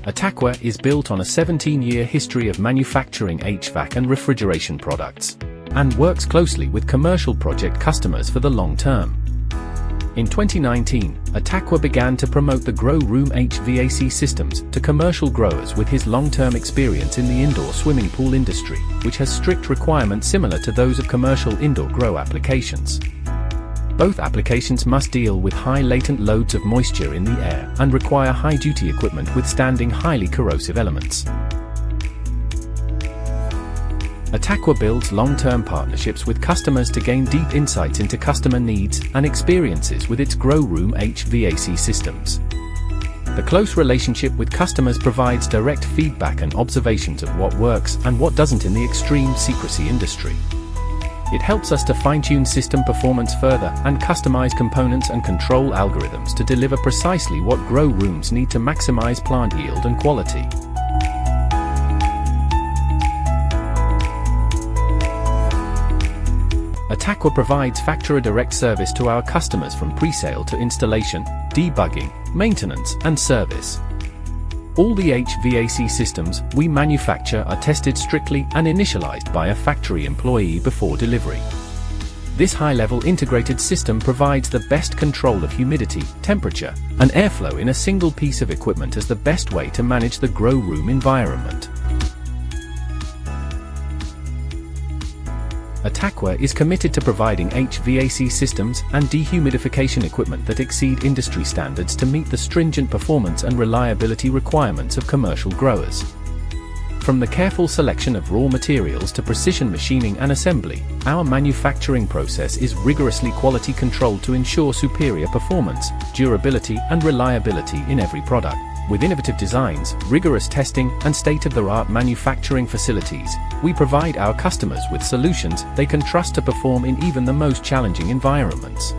Altaqua is built on a 17-year history of manufacturing HVAC and refrigeration products, and works closely with commercial project customers for the long term. In 2019, Altaqua began to promote the grow room HVAC systems to commercial growers with his long-term experience in the indoor swimming pool industry, which has strict requirements similar to those of commercial indoor grow applications. Both applications must deal with high latent loads of moisture in the air and require high-duty equipment withstanding highly corrosive elements. Altaqua builds long-term partnerships with customers to gain deep insights into customer needs and experiences with its grow room HVAC systems. The close relationship with customers provides direct feedback and observations of what works and what doesn't in the extreme secrecy industry. It helps us to fine-tune system performance further and customize components and control algorithms to deliver precisely what grow rooms need to maximize plant yield and quality. Altaqua provides factory direct service to our customers from pre-sale to installation, debugging, maintenance, and service. All the HVAC systems we manufacture are tested strictly and initialized by a factory employee before delivery. This high-level integrated system provides the best control of humidity, temperature, and airflow in a single piece of equipment as the best way to manage the grow room environment. Altaqua is committed to providing HVAC systems and dehumidification equipment that exceed industry standards to meet the stringent performance and reliability requirements of commercial growers. From the careful selection of raw materials to precision machining and assembly, our manufacturing process is rigorously quality controlled to ensure superior performance, durability, and reliability in every product. With innovative designs, rigorous testing, and state-of-the-art manufacturing facilities, we provide our customers with solutions they can trust to perform in even the most challenging environments.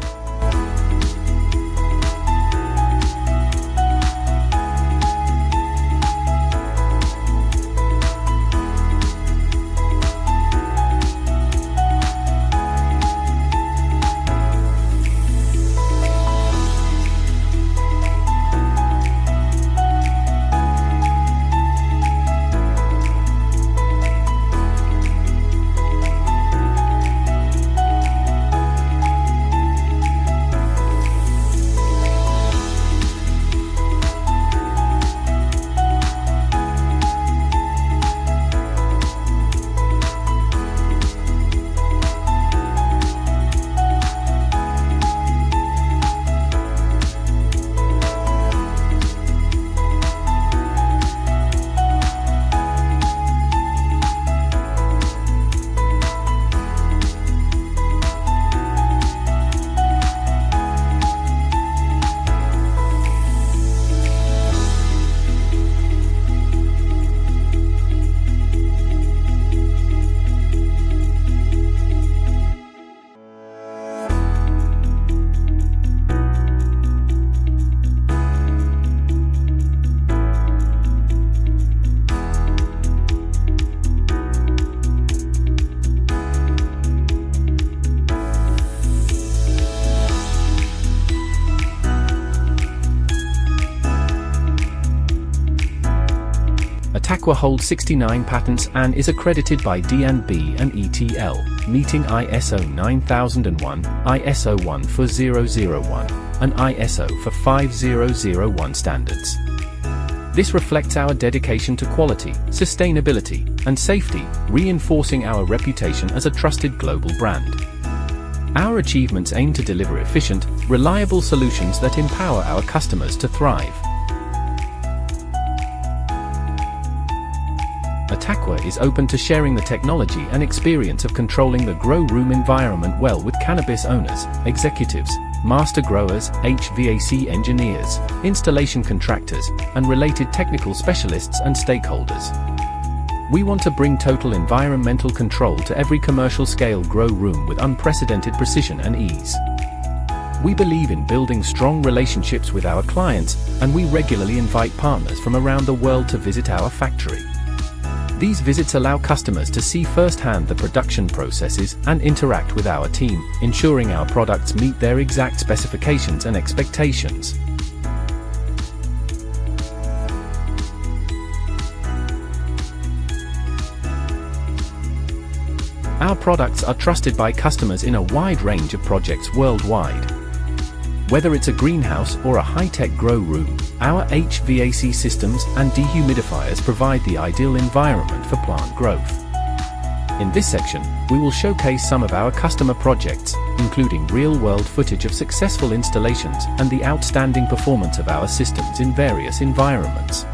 Altaqua holds 69 patents and is accredited by D&B and ETL, meeting ISO 9001, ISO 14001, and ISO 5001 standards. This reflects our dedication to quality, sustainability, and safety, reinforcing our reputation as a trusted global brand. Our achievements aim to deliver efficient, reliable solutions that empower our customers to thrive. Altaqua is open to sharing the technology and experience of controlling the grow room environment well with cannabis owners, executives, master growers, HVAC engineers, installation contractors, and related technical specialists and stakeholders. We want to bring total environmental control to every commercial-scale grow room with unprecedented precision and ease. We believe in building strong relationships with our clients, and we regularly invite partners from around the world to visit our factory. These visits allow customers to see firsthand the production processes and interact with our team, ensuring our products meet their exact specifications and expectations. Our products are trusted by customers in a wide range of projects worldwide. Whether it's a greenhouse or a high-tech grow room, our HVAC systems and dehumidifiers provide the ideal environment for plant growth. In this section, we will showcase some of our customer projects, including real-world footage of successful installations and the outstanding performance of our systems in various environments.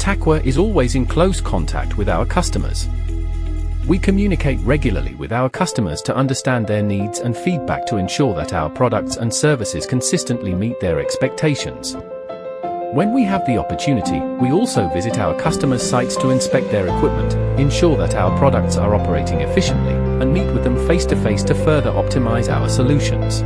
Altaqua is always in close contact with our customers. We communicate regularly with our customers to understand their needs and feedback to ensure that our products and services consistently meet their expectations. When we have the opportunity, we also visit our customers' sites to inspect their equipment, ensure that our products are operating efficiently, and meet with them face-to-face to further optimize our solutions.